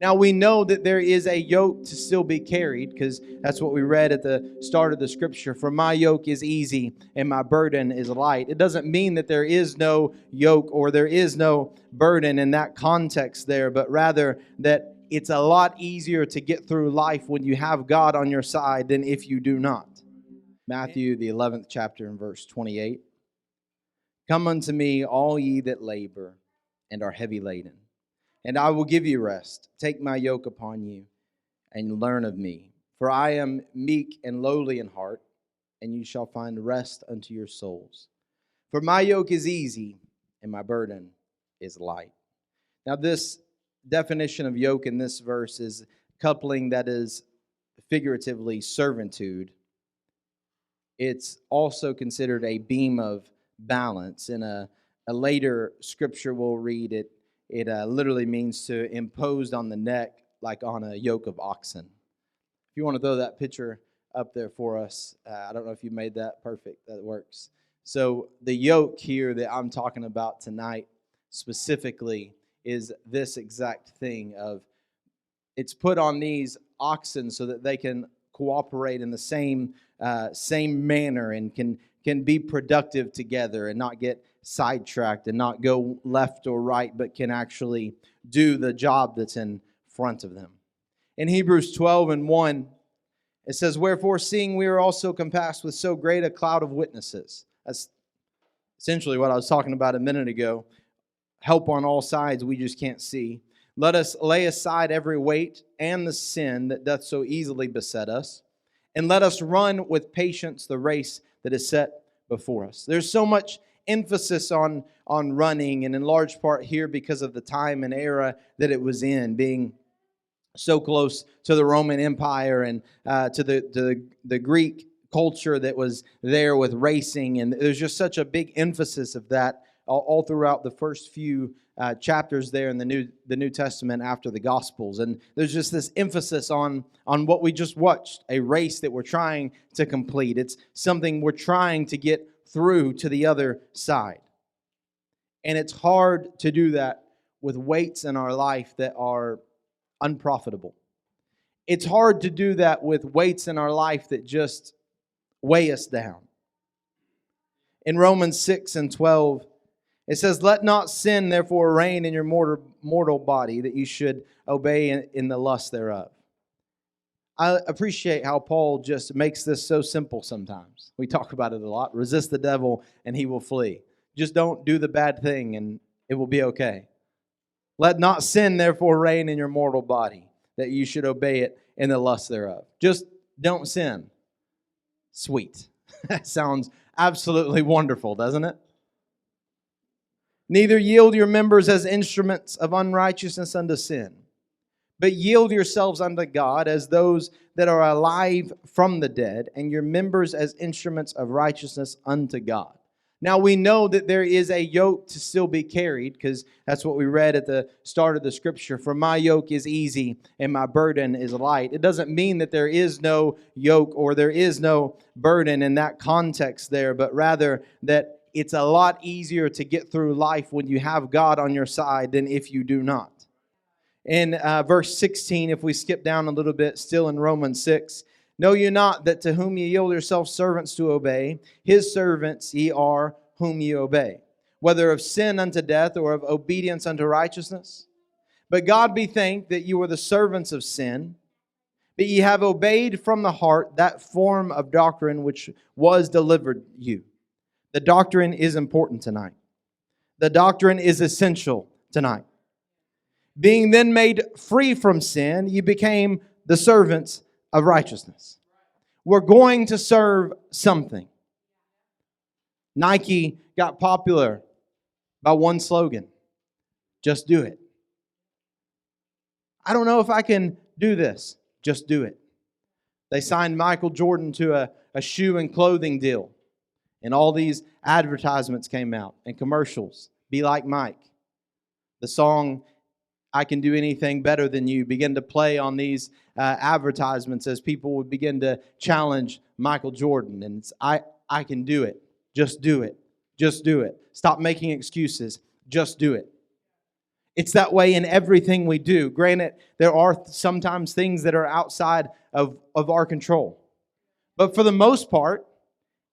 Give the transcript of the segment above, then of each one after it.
Now we know that there is a yoke to still be carried, because that's what we read at the start of the scripture. For my yoke is easy and my burden is light. It doesn't mean that there is no yoke or there is no burden in that context there, but rather that it's a lot easier to get through life when you have God on your side than if you do not. Matthew, the 11th chapter and verse 28. Come unto me, all ye that labor and are heavy laden, and I will give you rest. Take my yoke upon you and learn of me. For I am meek and lowly in heart, and you shall find rest unto your souls. For my yoke is easy and my burden is light. Now this definition of yoke in this verse is coupling that is figuratively servitude. It's also considered a beam of balance. In a later scripture we'll read it. It literally means to impose on the neck like on a yoke of oxen. If you want to throw that picture up there for us, I don't know if you made that perfect. That works. So the yoke here that I'm talking about tonight specifically is this exact thing of it's put on these oxen so that they can cooperate in the same manner and can be productive together and not get sidetracked and not go left or right, but can actually do the job that's in front of them. In Hebrews 12:1, it says, wherefore, seeing we are also compassed with so great a cloud of witnesses. That's essentially what I was talking about a minute ago. Help on all sides we just can't see. Let us lay aside every weight and the sin that doth so easily beset us, and let us run with patience the race that is set before us. There's so much emphasis on running, and in large part here because of the time and era that it was in, being so close to the Roman Empire and to the Greek culture that was there with racing, and there's just such a big emphasis of that all throughout the first few chapters there in the New Testament after the Gospels. And there's just this emphasis on what we just watched, a race that we're trying to complete. It's something we're trying to get through to the other side. And it's hard to do that with weights in our life that are unprofitable. It's hard to do that with weights in our life that just weigh us down. In Romans 6:12, it says, let not sin therefore reign in your mortal body, that you should obey in the lust thereof. I appreciate how Paul just makes this so simple sometimes. We talk about it a lot. Resist the devil and he will flee. Just don't do the bad thing and it will be okay. Let not sin therefore reign in your mortal body, that you should obey it in the lust thereof. Just don't sin. Sweet. That sounds absolutely wonderful, doesn't it? Neither yield your members as instruments of unrighteousness unto sin, but yield yourselves unto God as those that are alive from the dead, and your members as instruments of righteousness unto God. Now we know that there is a yoke to still be carried, because that's what we read at the start of the scripture. For my yoke is easy and my burden is light. It doesn't mean that there is no yoke or there is no burden in that context there, but rather that it's a lot easier to get through life when you have God on your side than if you do not. In verse 16, if we skip down a little bit, still in Romans 6, know you not that to whom ye yield yourselves servants to obey, his servants ye are whom ye obey, whether of sin unto death or of obedience unto righteousness? But God be thanked that you were the servants of sin, but ye have obeyed from the heart that form of doctrine which was delivered you. The doctrine is important tonight. The doctrine is essential tonight. Being then made free from sin, you became the servants of righteousness. We're going to serve something. Nike got popular by one slogan: just do it. I don't know if I can do this. Just do it. They signed Michael Jordan to a shoe and clothing deal. And all these advertisements came out and commercials. Be like Mike. The song, I Can Do Anything Better Than You, began to play on these advertisements as people would begin to challenge Michael Jordan. And it's, I can do it. Just do it. Just do it. Stop making excuses. Just do it. It's that way in everything we do. Granted, there are sometimes things that are outside of our control. But for the most part,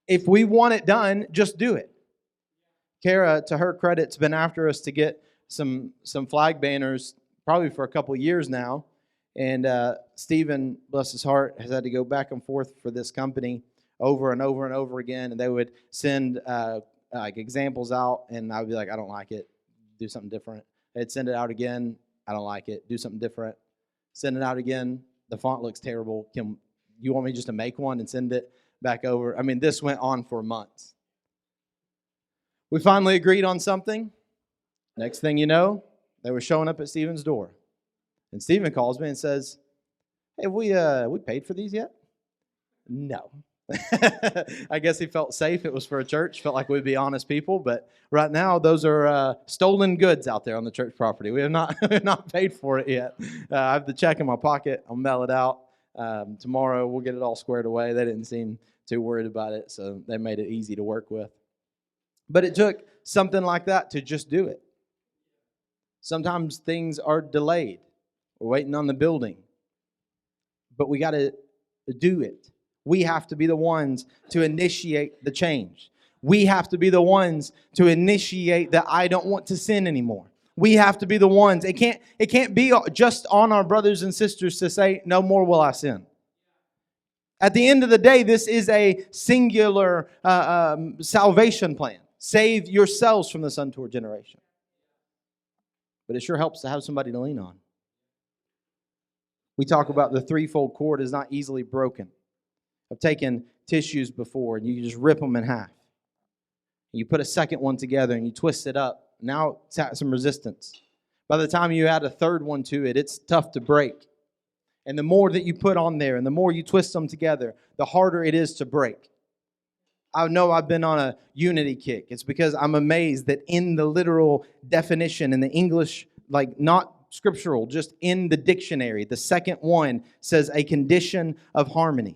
if we want it done, just do it. Kara, to her credit, has been after us to get some flag banners probably for a couple of years now. And Stephen, bless his heart, has had to go back and forth for this company over and over and over again. And they would send like examples out, and I would be like, I don't like it. Do something different. They'd send it out again. I don't like it. Do something different. Send it out again. The font looks terrible. Can you want me just to make one and send it back over? I mean, this went on for months. We finally agreed on something. Next thing you know, they were showing up at Stephen's door. And Stephen calls me and says, hey, we paid for these yet? No. I guess he felt safe. It was for a church. Felt like we'd be honest people. But right now, those are stolen goods out there on the church property. We have not paid for it yet. I have the check in my pocket. I'll mail it out. Tomorrow, we'll get it all squared away. They didn't seem too worried about it, so they made it easy to work with. But it took something like that to just do it. Sometimes things are delayed. We're waiting on the building. But we got to do it. We have to be the ones to initiate the change. We have to be the ones to initiate that I don't want to sin anymore. We have to be the ones. It can't be just on our brothers and sisters to say, no more will I sin. At the end of the day, this is a singular salvation plan. Save yourselves from this untoward generation. But it sure helps to have somebody to lean on. We talk about the threefold cord is not easily broken. I've taken tissues before, and you just rip them in half. You put a second one together, and you twist it up. Now it's at some resistance. By the time you add a third one to it, it's tough to break. And the more that you put on there, and the more you twist them together, the harder it is to break. I know I've been on a unity kick. It's because I'm amazed that in the literal definition, in the English, like not scriptural, just in the dictionary, the second one says a condition of harmony.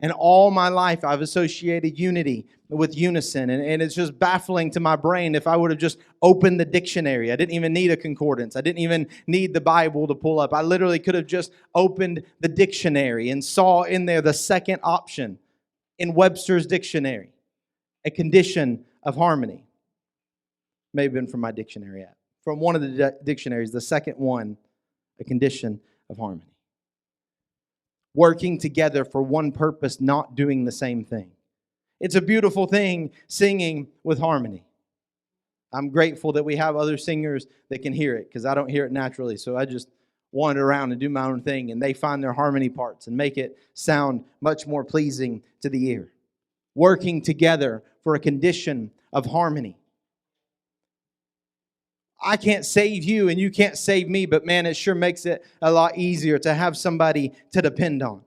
And all my life, I've associated unity with unison. And it's just baffling to my brain if I would have just opened the dictionary. I didn't even need a concordance. I didn't even need the Bible to pull up. I literally could have just opened the dictionary and saw in there the second option in Webster's dictionary, a condition of harmony. May have been from my dictionary app. From one of the dictionaries, the second one, a condition of harmony. Working together for one purpose, not doing the same thing. It's a beautiful thing singing with harmony. I'm grateful that we have other singers that can hear it because I don't hear it naturally. So I just wander around and do my own thing, and they find their harmony parts and make it sound much more pleasing to the ear. Working together for a condition of harmony. I can't save you and you can't save me, but man, it sure makes it a lot easier to have somebody to depend on.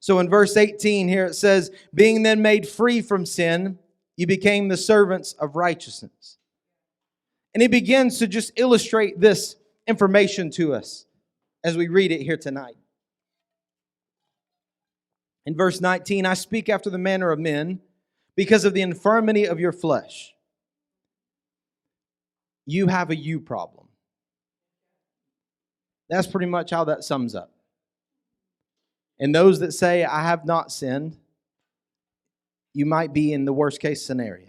So in verse 18 here it says, being then made free from sin, you became the servants of righteousness. And he begins to just illustrate this information to us as we read it here tonight. In verse 19, I speak after the manner of men because of the infirmity of your flesh. You have a you problem. That's pretty much how that sums up. And those that say, I have not sinned, you might be in the worst case scenario.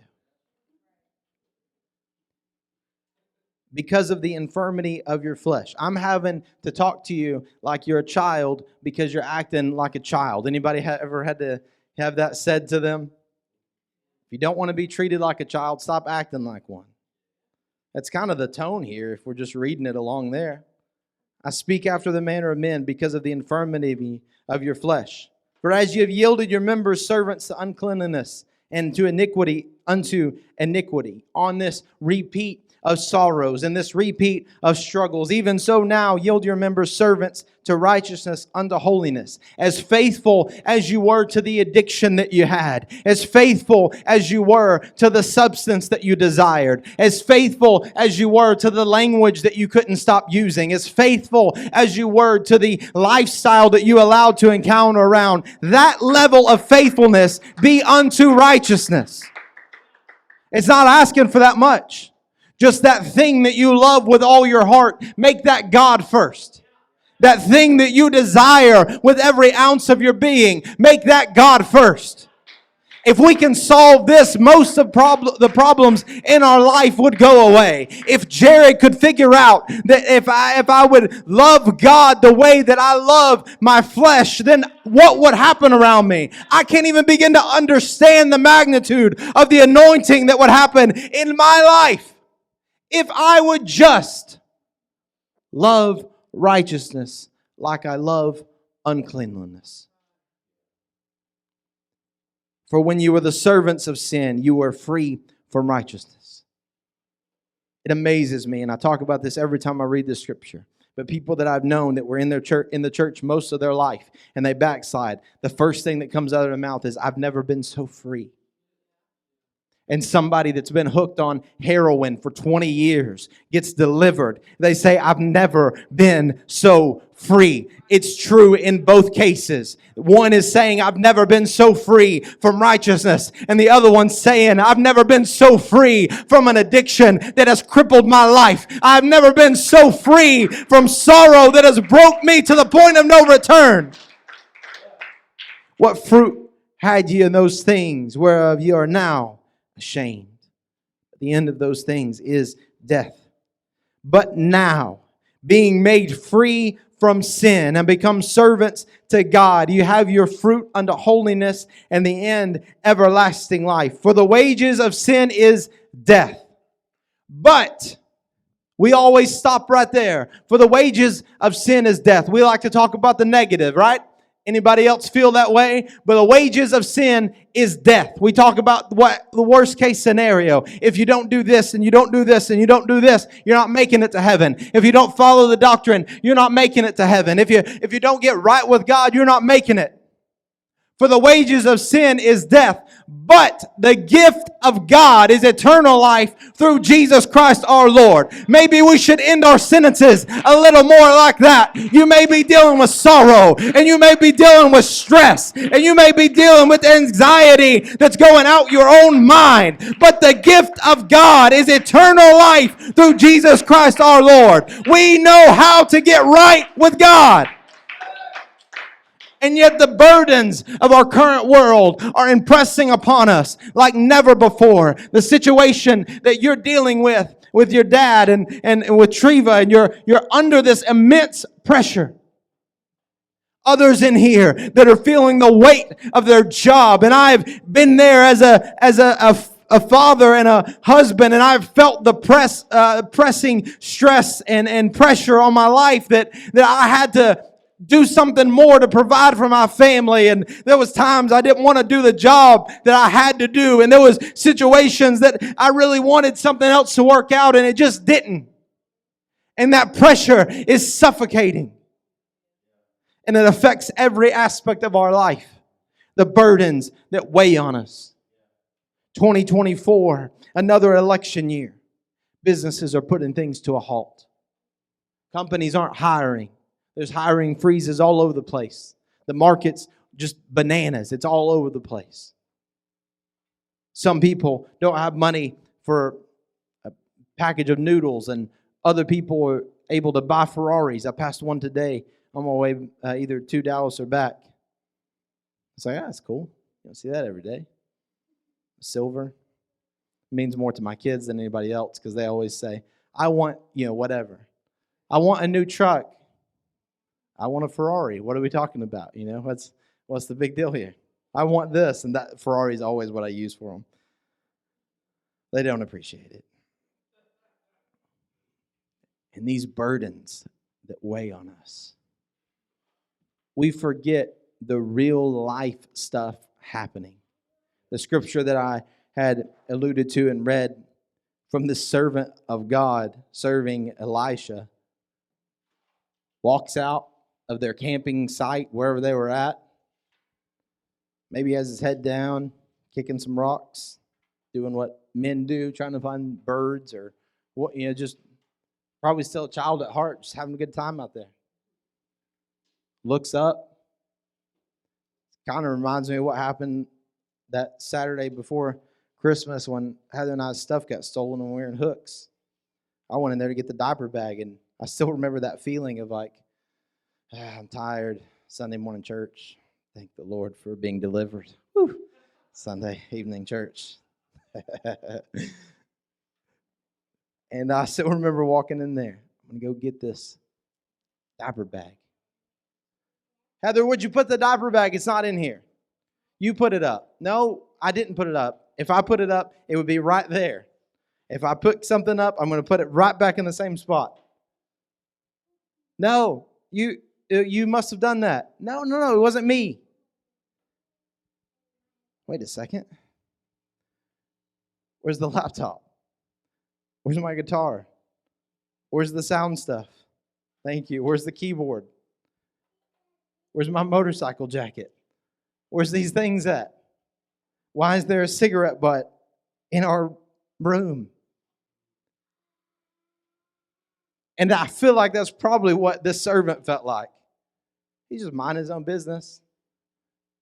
Because of the infirmity of your flesh. I'm having to talk to you like you're a child because you're acting like a child. Anybody ever had to have that said to them? If you don't want to be treated like a child, stop acting like one. That's kind of the tone here if we're just reading it along there. I speak after the manner of men because of the infirmity of your flesh. For as you have yielded your members servants to uncleanness and to iniquity unto iniquity, on this repeat of sorrows and this repeat of struggles, even so now yield your members servants to righteousness unto holiness. As faithful as you were to the addiction that you had, as faithful as you were to the substance that you desired, as faithful as you were to the language that you couldn't stop using, as faithful as you were to the lifestyle that you allowed to encounter around, that level of faithfulness be unto righteousness. It's not asking for that much. Just that thing that you love with all your heart, make that God first. That thing that you desire with every ounce of your being, make that God first. If we can solve this, most of the problems in our life would go away. If Jared could figure out that if I would love God the way that I love my flesh, then what would happen around me? I can't even begin to understand the magnitude of the anointing that would happen in my life if I would just love righteousness like I love uncleanliness. For when you were the servants of sin, you were free from righteousness. It amazes me, and I talk about this every time I read this scripture. But people that I've known that were in the church most of their life, and they backslide, the first thing that comes out of their mouth is, "I've never been so free." And somebody that's been hooked on heroin for 20 years gets delivered. They say, "I've never been so free." It's true in both cases. One is saying, "I've never been so free from righteousness." And the other one's saying, "I've never been so free from an addiction that has crippled my life. I've never been so free from sorrow that has broke me to the point of no return." What fruit had ye in those things whereof ye are now ashamed? The end of those things is death. But now, being made free from sin and become servants to God, you have your fruit unto holiness, and the end everlasting life. For the wages of sin is death. But we always stop right there. For the wages of sin is death. We like to talk about the negative, right? Anybody else feel that way? But the wages of sin is death. We talk about what the worst case scenario. If you don't do this and you don't do this and you don't do this, you're not making it to heaven. If you don't follow the doctrine, you're not making it to heaven. If you don't get right with God, you're not making it. For the wages of sin is death, but the gift of God is eternal life through Jesus Christ our Lord. Maybe we should end our sentences a little more like that. You may be dealing with sorrow, and you may be dealing with stress, and you may be dealing with anxiety that's going out your own mind. But the gift of God is eternal life through Jesus Christ our Lord. We know how to get right with God. And yet the burdens of our current world are impressing upon us like never before. The situation that you're dealing with your dad and with Treva, and you're under this immense pressure. Others in here that are feeling the weight of their job. And I've been there as a father and a husband, and I've felt the pressing stress and pressure on my life that I had to do something more to provide for my family. And there was times I didn't want to do the job that I had to do. And there was situations that I really wanted something else to work out, and it just didn't. And that pressure is suffocating. And it affects every aspect of our life. The burdens that weigh on us. 2024, another election year. Businesses are putting things to a halt. Companies aren't hiring. There's hiring freezes all over the place. The market's just bananas. It's all over the place. Some people don't have money for a package of noodles, and other people are able to buy Ferraris. I passed one today on my way either to Dallas or back. It's like, that's cool. You don't see that every day. Silver. It means more to my kids than anybody else, because they always say, I want, whatever. I want a new truck. I want a Ferrari. What are we talking about? What's the big deal here? I want this, and that Ferrari is always what I use for them. They don't appreciate it. And these burdens that weigh on us. We forget the real life stuff happening. The scripture that I had alluded to and read from the servant of God serving Elisha walks out of their camping site, wherever they were at. Maybe he has his head down, kicking some rocks, doing what men do, trying to find birds, or just probably still a child at heart, just having a good time out there. Looks up. Kind of reminds me of what happened that Saturday before Christmas when Heather and I's stuff got stolen and we were in Hooks. I went in there to get the diaper bag, and I still remember that feeling of like, I'm tired. Sunday morning church. Thank the Lord for being delivered. Whew. Sunday evening church. And I still remember walking in there. I'm going to go get this diaper bag. Heather, would you put the diaper bag? It's not in here. You put it up. No, I didn't put it up. If I put it up, it would be right there. If I put something up, I'm going to put it right back in the same spot. No, you must have done that. No, it wasn't me. Wait a second. Where's the laptop? Where's my guitar? Where's the sound stuff? Thank you. Where's the keyboard? Where's my motorcycle jacket? Where's these things at? Why is there a cigarette butt in our room? And I feel like that's probably what this servant felt like. He's just minding his own business.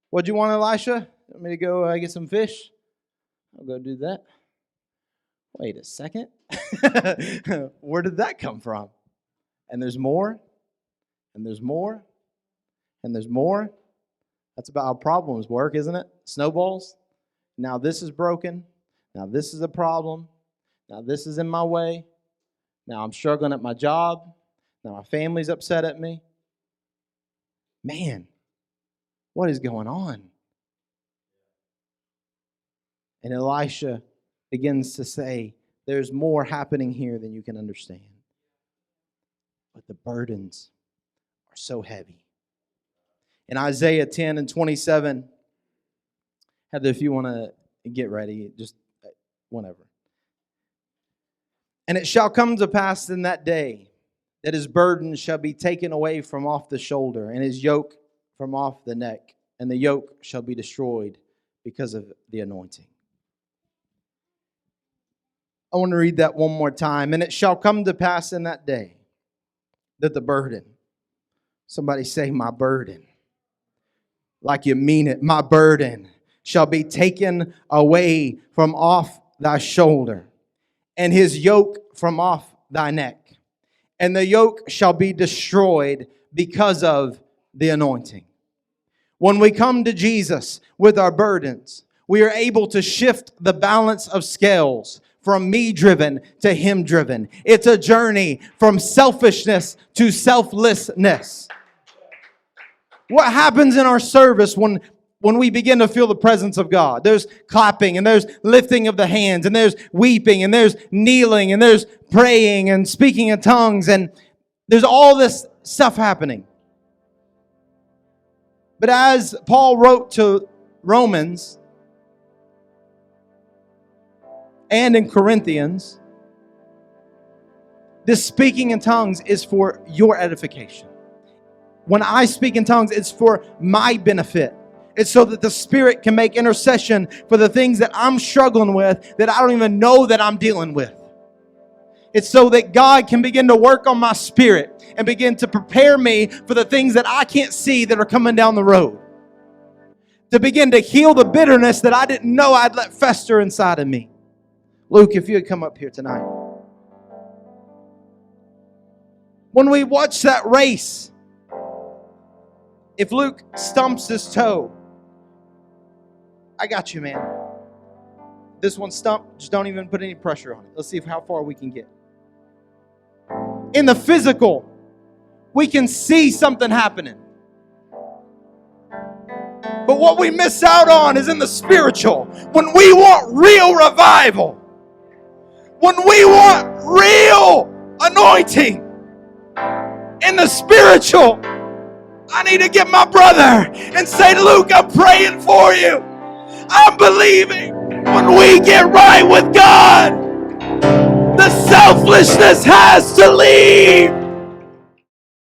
What'd you want, Elisha? Want me to go get some fish? I'll go do that. Wait a second. Where did that come from? And there's more, and there's more, and there's more. That's about how problems work, isn't it? Snowballs. Now this is broken. Now this is a problem. Now this is in my way. Now I'm struggling at my job. Now my family's upset at me. Man, what is going on? And Elisha begins to say, there's more happening here than you can understand. But the burdens are so heavy. In Isaiah 10 and 27, Heather, if you want to get ready, just whenever. And it shall come to pass in that day that his burden shall be taken away from off the shoulder, and his yoke from off the neck, and the yoke shall be destroyed because of the anointing. I want to read that one more time. And it shall come to pass in that day that the burden, somebody say, my burden, like you mean it, my burden shall be taken away from off thy shoulder, and his yoke from off thy neck, and the yoke shall be destroyed because of the anointing. When we come to Jesus with our burdens, we are able to shift the balance of scales from me driven to him driven. It's a journey from selfishness to selflessness. What happens in our service when we begin to feel the presence of God? There's clapping, and there's lifting of the hands, and there's weeping, and there's kneeling, and there's praying and speaking in tongues, and there's all this stuff happening. But as Paul wrote to Romans and in Corinthians, this speaking in tongues is for your edification. When I speak in tongues, it's for my benefit. It's so that the Spirit can make intercession for the things that I'm struggling with that I don't even know that I'm dealing with. It's so that God can begin to work on my spirit and begin to prepare me for the things that I can't see that are coming down the road. To begin to heal the bitterness that I didn't know I'd let fester inside of me. Luke, if you would come up here tonight. When we watch that race, if Luke stumps his toe, I got you, man. This one's stumped. Just don't even put any pressure on it. Let's see how far we can get. In the physical, we can see something happening. But what we miss out on is in the spiritual. When we want real revival, when we want real anointing in the spiritual, I need to get my brother and say, Luke, I'm praying for you. I'm believing. When we get right with God, the selfishness has to leave.